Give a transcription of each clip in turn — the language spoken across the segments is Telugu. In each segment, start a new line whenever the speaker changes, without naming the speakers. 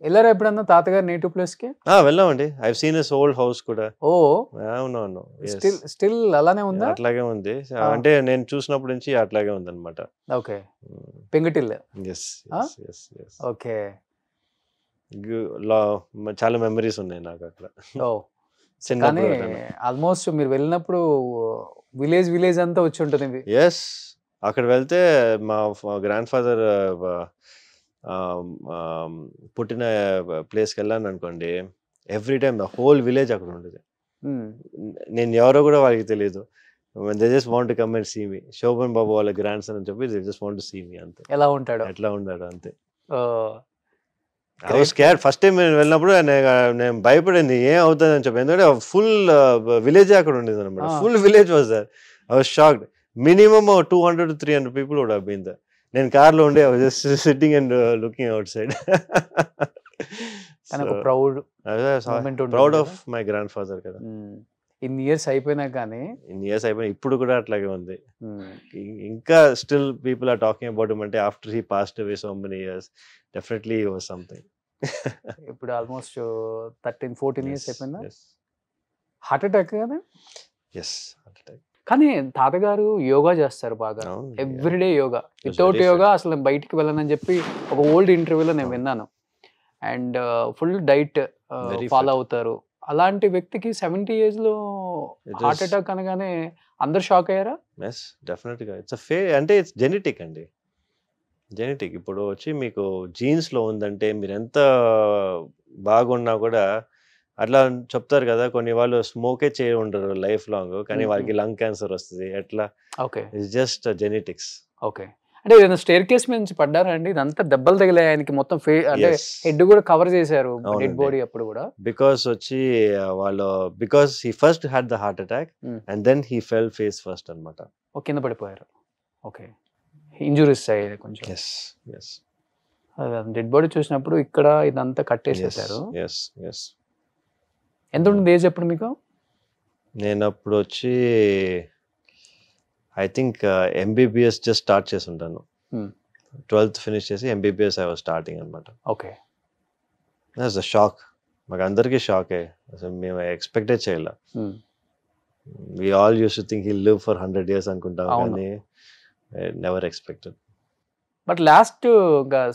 వెళ్ళారా ఎప్పుడన్నా తాతగారు నేటివ్ ప్లేస్ కి?
వెళ్ళామండి. I seen his old house కూడా.
ఓ
అవునవును.
స్టిల్ అలానే ఉందా?
అట్లాగే ఉంది. అంటే నేను చూసినప్పటి నుంచి అట్లాగే ఉందన్నమాట.
ఓకే. పెంకుటిల్లు. ఓకే.
చాలా మెమరీస్ ఉన్నాయి నాకు అక్కడ.
ఓ కానీ ఆల్మోస్ట్ మీరు వెళ్ళినప్పుడు విలేజ్ అంతా వచ్చి ఉంటుంది.
ఎస్, అక్కడ వెళ్తే మా గ్రాండ్ ఫాదర్ పుట్టిన ప్లేస్కి వెళ్ళాను అనుకోండి, every time the whole village అక్కడ ఉండేది. నేను ఎవరో కూడా వాళ్ళకి తెలియదు. They just want to come and see me. Shobhan Babu వాళ్ళ గ్రాండ్ సన్ అని చెప్పి they just want to see me అంతే.
ఎలా ఉంటాడు
అంతే. I was scared first time నేను వెళ్ళినప్పుడు. నేను భయపడింది ఏం అవుతుంది అని చెప్పి, ఎందుకంటే ఫుల్ విలేజ్ అక్కడ ఉండేది అనమాట. Full village was there. I was shocked. Minimum 200 to 300 people would have been there. నేను కార్లో ఉండే, I was just sitting and looking outside. Proud of my grandfather కదా.
ఇన్ని ఇయర్స్ అయిపోయినా
ఇప్పుడు కూడా అట్లాగే ఉంది. ఇంకా still people are talking about him. అంటే after he passed away so many years, definitely he was something.
ఇప్పుడు ఆల్మోస్ట్ 13-14 ఇయర్స్ అయిపోయిందా? హార్ట్ అటాక్ కదా?
Yes, heart attack.
కానీ తాతగారు యోగా చేస్తారు బాగా, ఎవ్రీడే యోగా. వితౌట్ యోగా అసలు బయటికి వెళ్ళనని చెప్పి ఒక ఓల్డ్ ఇంటర్వ్యూలో నేను విన్నాను. అండ్ ఫుల్ డైట్ ఫాలో అవుతారు. అలాంటి వ్యక్తికి 70 years లో హార్ట్ అటాక్ అనగానే అందరు షాక్ అయ్యారా?
ఎస్, డెఫినెట్గా. అంటే ఇట్స్ జెనెటిక్ అండి. జెనెటిక్. ఇప్పుడు వచ్చి మీకు జీన్స్లో ఉందంటే మీరు ఎంత బాగున్నా కూడా, అట్లా చెప్తారు కదా, కొన్ని వాళ్ళు స్మోకే చేయ ఉండరు లైఫ్ లాంగ్, కానీ వాళ్ళకి లంగ్ క్యాన్సర్ వస్తుంది. ఎట్లా?
Okay,
it's just genetics.
Okay. అంటే ఏదైనా స్టేర్ కేస్ మీద నుంచి పడ్డారా అండి? ఇదంతా దెబ్బలు తగిలాయి ఆయనకి, మొత్తం అంటే హెడ్ కూడా కవర్ చేశారు, డెడ్ బాడీ అప్పుడు కూడా.
Because he first had the heart attack and then he fell face first అన్నమాట.
కింద పడిపోయారు. ఓకే, ఇంజురీస్ అయ్యాయి కొంచెం. డెడ్ బాడీ చూసినప్పుడు ఇక్కడ ఇదంతా కట్టేసేసారు. ఎంత ఉంటుంది ఏజ్ అప్పుడు మీకు?
నేను అప్పుడు వచ్చి I think MBBS just start చేసి ఉంటాను. 12th ఫినిష్ చేసి ఎంబీబీఎస్ ఐ వాజ్ స్టార్టింగ్ అనమాట.
Okay,
that's a shock. మాకు అందరికీ షాకే. అసలు మేము ఎక్స్పెక్టే చేయలే. We all use to think he live for 100 years అనుకుంటాం, కానీ never expected.
But last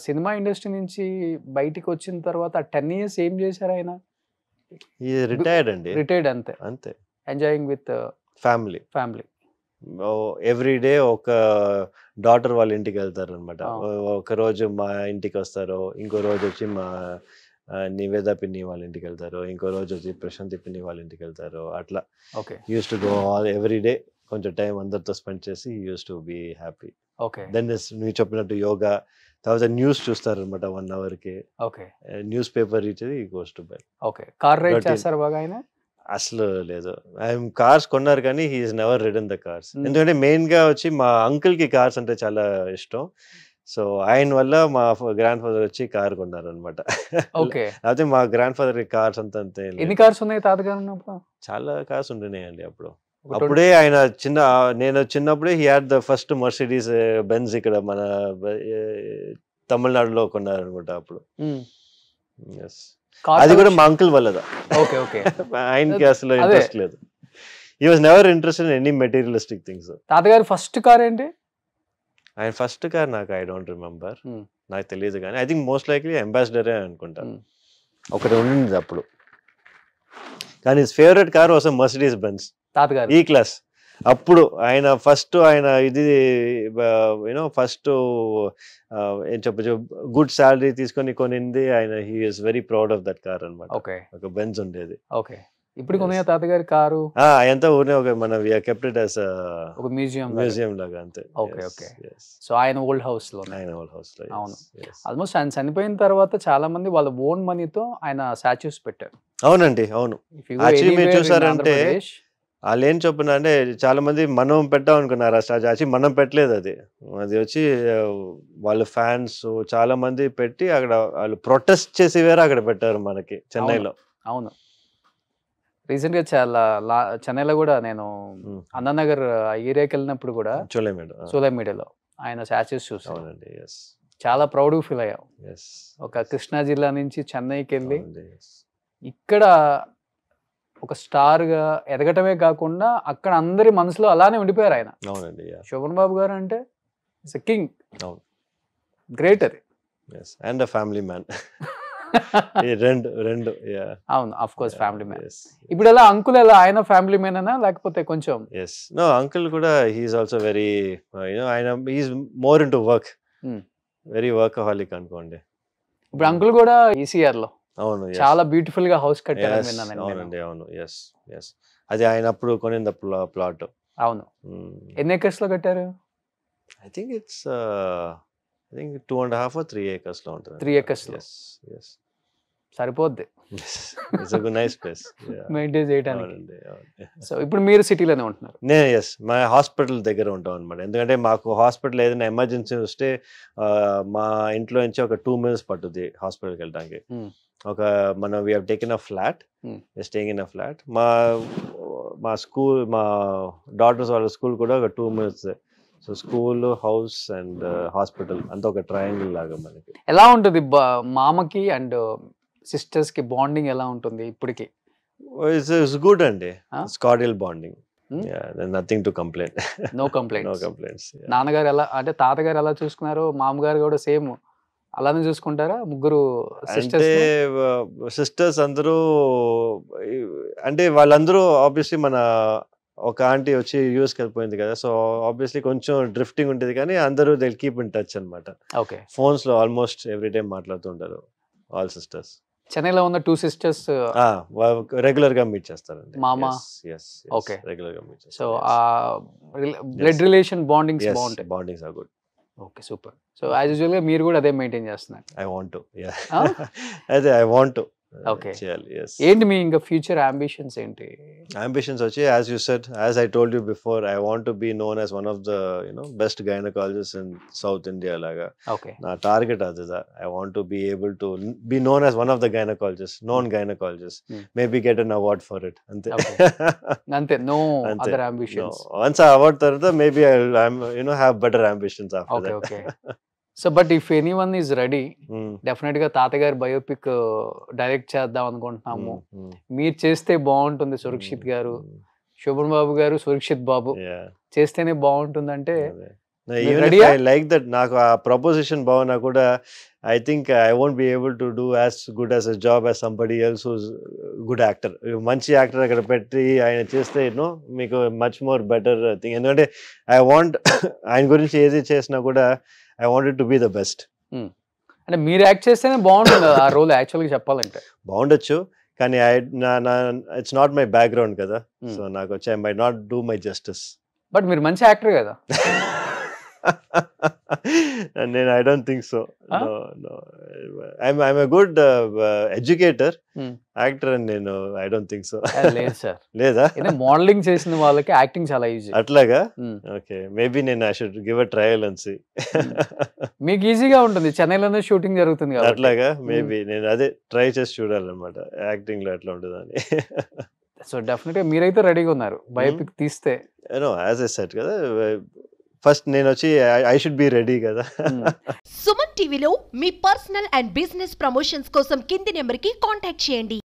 cinema industry నుంచి బయటికి వచ్చిన తర్వాత 10 years ఏం చేశారు ఆయన?
రిటైర్డ్ అండి.
రిటైర్డ్ అంతే. Enjoying with family.
Every day ఒక డాటర్ వాళ్ళ ఇంటికి వెళ్తారు అనమాట. ఒక రోజు మా ఇంటికి వస్తారు, ఇంకో రోజు వచ్చి మా నివేద పిన్ని వాళ్ళ ఇంటికి వెళ్తారు, ఇంకో రోజు వచ్చి ప్రశాంతి పిన్ని వాళ్ళ ఇంటికి వెళ్తారు. అట్లా use to go all every day, కొంచెం టైం అందరితో స్పెండ్ చేసి use to be happy. Then మీరు చెప్పినట్టు యోగా, తర్వాత న్యూస్ చూస్తారు అనమాట 1 hour కి. న్యూస్ పేపర్ ఇచ్చేది goes to bed.
Car ride చేస్తారు బాగా ఆయన?
అసలు లేదు. కార్స్ కొన్నారు కానీ he is never ridden the cars. ఎందుకంటే మెయిన్ గా వచ్చి మా అంకుల్ కి కార్స్ అంటే చాలా ఇష్టం. సో ఆయన వల్ల మా గ్రాండ్ ఫాదర్ వచ్చి కార్ కొన్నారు అనమాట. అయితే మా గ్రాండ్ ఫాదర్ కార్స్ అంతే.
ఎన్ని కార్స్ ఉన్నాయి తాతగారు ఉన్నప్పుడు?
చాలా కార్స్ ఉంటున్నాయండి అప్పుడు. అప్పుడే ఆయన నేను చిన్నప్పుడే he had the first Mercedes Benz ఇక్కడ మన తమిళనాడులో కొన్నారు అనమాట అప్పుడు. అది కూడా మా అంకుల్ వల్లదా. ఆయనకి అసలు ఇంట్రెస్ట్ లేదు. He was never interested in any materialistic things.
తాతగారు ఫస్ట్ కార్ ఏంటి?
ఆయన ఫస్ట్ కార్ నాకు ఐ డోంట్ రిమెంబర్, నాకు తెలియదు, కానీ ఐ థింక్ మోస్ట్ లైక్లీ అంబాసిడరే అనుకుంటా. ఒకటి ఉండింది అప్పుడు. కానీ his favourite car was Mercedes Benz
తాతగారు
ఈ క్లాస్. అప్పుడు ఆయన ఇది యూనో ఫస్ట్ ఏం చెప్పచ్చు, గుడ్ శాలరీ తీసుకొని కొనింది ఆయన. He is very proud of that car అనమాట. ఒక బెంజ్ ఉండేది.
ఇప్పుడు కొనే తాతగారి కారు
అదంతా ఊరినే ఒక మన కెప్ట్ ఇట్ యాస్
ఒక
మ్యూజియం లాగా అంతే.
సో ఆయన ఓల్డ్ హౌస్ లో. అవును, ఆల్మోస్ట్ ఆయన చనిపోయిన తర్వాత చాలా మంది వాళ్ళ ఓన్ మనీతో ఆయన స్టాచ్యూస్ పెట్టారు.
అవునండి, అవును. యాక్చువల్లీ మీరు చూసారంటే వాళ్ళు ఏం చెప్పిన అంటే, చాలా మంది మనం పెట్టాం అనుకున్నారు ఆ స్టాచ్యూ. యాక్చువల్లీ మనం పెట్టలేదు, అది వచ్చి వాళ్ళ ఫ్యాన్స్ చాలా మంది పెట్టి అక్కడ వాళ్ళు ప్రొటెస్ట్ చేసి వేరే అక్కడ పెట్టారు మనకి చెన్నైలో.
అవును, రీసెంట్ గా చెన్నైలో కూడా నేను అన్నానగర్ ఏరియాకి వెళ్ళినప్పుడు కూడా సోలైమీడలో ఆయన స్టాచ్యూస్ చూసాను. చాలా ప్రౌడ్ ఫీల్ అయ్యాం.
yes
ఒక కృష్ణా జిల్లా నుంచి చెన్నైకి వెళ్ళి
అవునండి, yes.
ఇక్కడ ఒక స్టార్ గా ఎదగటమే కాకుండా అక్కడ అందరి మనసులో అలానే ఉండిపోయారు ఆయన.
అవునండి, yeah.
శోభన్ బాబు గారు అంటే కింగ్.
అవును.
గ్రేట్ అది.
yes and a family man. రెండు yeah.
అవును, of course family man.
yes
ఇప్పుడు ఎలా అంకుల్ ఎలా ఆయన ఫ్యామిలీ మ్యానేనా లేకపోతే కొంచెం?
yes no uncle kuda he is also very he is more into work. very workaholic అనుకోండి.
ఇప్పుడు అంకుల్ కూడా ఈసీఆర్ లో
అవును,
చాలా బ్యూటిఫుల్ గా హౌస్ కట్టారని విన్నాను నేను.
అవునండి, అవును, yes అది ఆయన అప్పుడు కొనింది ప్లాట్.
అవును, ఎన్ని ఎకర్స్ లో కట్టారు?
I think it's 2.5 or 3 acres లో ఉంటుంది.
3 acres లో.
yes
సరిపోద్ది
it's a good nice place.
Maintain చేయడానికి.
అవునండి, అవును.
సో ఇప్పుడు మీరు సిటీలోనే ఉంటున్నారు?
yes మా హాస్పిటల్ దగ్గర ఉంటాం అనమాట. ఎందుకంటే మాకు హాస్పిటల్ ఏదైనా ఎమర్జెన్సీ వస్తే మా ఇంట్లో నుంచి ఒక 2 minutes పట్టుద్ది హాస్పిటల్కి వెళ్ళడానికి. ఒక మనం we have taken a flat, staying in a flat. మా స్కూల్, మా డాటర్స్ వాళ్ళ స్కూల్ కూడా ఒక 2 minutes. So school, house and hospital అంతా ఒక ట్రయాంగిల్ లాగా మనకి.
ఎలా ఉంటుంది మామకి అండ్ సిస్టర్స్ కి బాండింగ్ ఎలా ఉంటుంది ఇప్పటికి?
ఇట్స్ గుడ్ అండి, it's cordial bonding. Nothing to complaint.
No complaints.
No complaints.
నాన్నగారు ఎలా అంటే తాతగారు ఎలా చూసుకున్నారు, మామగారు కూడా సేమ్ అలానే చూసుకుంటారా? ముగ్గురు
అంటే సిస్టర్స్ అందరూ అంటే వాళ్ళందరూ ఆబ్వియస్లీ మన ఒక ఆంటీ వచ్చి యూఎస్కి వెళ్ళిపోయింది కదా, సో ఆబ్వియస్లీ కొంచెం డ్రిఫ్టింగ్ ఉంటుంది, కానీ అందరూ దే కీప్ ఇన్ టచ్ అనమాట.
ఓకే.
ఫోన్స్ లో ఆల్మోస్ట్ ఎవ్రీ టైం మాట్లాడుతుంటారు ఆల్ సిస్టర్స్.
చెన్నైలో ఉన్న 2 sisters
రెగ్యులర్ గా మీట్ చేస్తారండి.
మామ.
ఓకే, రెగ్యులర్ గా మీట్ చేస్తారు.
సో ఆ బ్లడ్ రిలేషన్ బాండింగ్స్ బాగుంటాయి.
Bondings are good.
Okay, super. So as usual గా మీరు కూడా అదే మెయింటైన్ చేస్తున్నారు?
ఐ వాంట్ టు, అదే ఐ వాంట్ టు
ఓకే.
చేయాలి.
ఏంటి మీ ఇంకా ఫ్యూచర్ అంబిషన్స్ ఏంటి?
అంబిషన్స్ వచ్చి as you said, as I told you before, I want to be known as one of the best gynaecologist in south India లాగా.
ఓకే.
నా టార్గెట్ అది. I want to be able to be known as one of the gynaecologist, known gynaecologist, maybe get an award for it. అంతే.
అంతే, నో అదర్ అంబిషన్స్.
వన్స్ ఆ అవార్డ్ తర్వాత maybe I have better ambitions after that.
Okay. So but if anyone is ready, definite గా తాతగారి బయోపిక్ డైరెక్ట్ చేద్దాం అనుకుంటున్నాము. మీరు చేస్తే బాగుంటుంది, సురక్షిత్ గారు, శోభన్ బాబు గారు, సురక్షిత్ బాబు చేస్తేనే బాగుంటుంది అంటే
లైక్ దట్. నాకు ఆ ప్రపోజిషన్ బాగున్నా కూడా I think I won't be able to do as good as a job as somebody else who's good actor. మంచి యాక్టర్ అక్కడ పెట్టి ఆయన చేస్తే మీకు మచ్ మోర్ బెటర్ థింగ్. ఎందుకంటే ఐ వాంట్ ఆయన గురించి ఏది చేసినా కూడా I wanted to be the best.
అంటే మీరు యాక్ట్ చేస్తేనే బాగుంటుంది ఆ రోల్. యాక్చువల్గా చెప్పాలంటే
బాగుండొచ్చు, కానీ ఇట్స్ నాట్ మై బ్యాక్గ్రౌండ్ కదా, సో నాకు వచ్చి I might not do my justice.
But మీరు మంచి యాక్టర్ కదా.
నేను I don't think so. I'm a good educator, actor అని నేను ఐ డోంట్ థింక్ సో.
లేదు సార్.
లేదా?
మోడలింగ్ చేసిన వాళ్ళకి యాక్టింగ్ చాలా ఈజీ.
అట్లాగా? ఓకే, మేబీ నేను I should give a trial and see.
మీకు ఈజీగా ఉంటుంది, చెన్నైలోనే షూటింగ్ జరుగుతుంది కదా.
అట్లాగా? మేబీ నేను అదే ట్రై చేసి చూడాలన్నమాట యాక్టింగ్ లో ఎట్లా ఉంటుందని.
సో డెఫినెట్ గా మీరైతే రెడీగా ఉన్నారు బయోపిక్ తీస్తే?
యాజ్ ఐ సెడ్ కదా, ఫస్ట్ నేను వచ్చి ఐ షుడ్ బి రెడీ కదా.
సుమన్ టీవీలో మీ పర్సనల్ అండ్ బిజినెస్ ప్రమోషన్స్ కోసం కింది నెంబర్కి కాంటాక్ట్ చేయండి.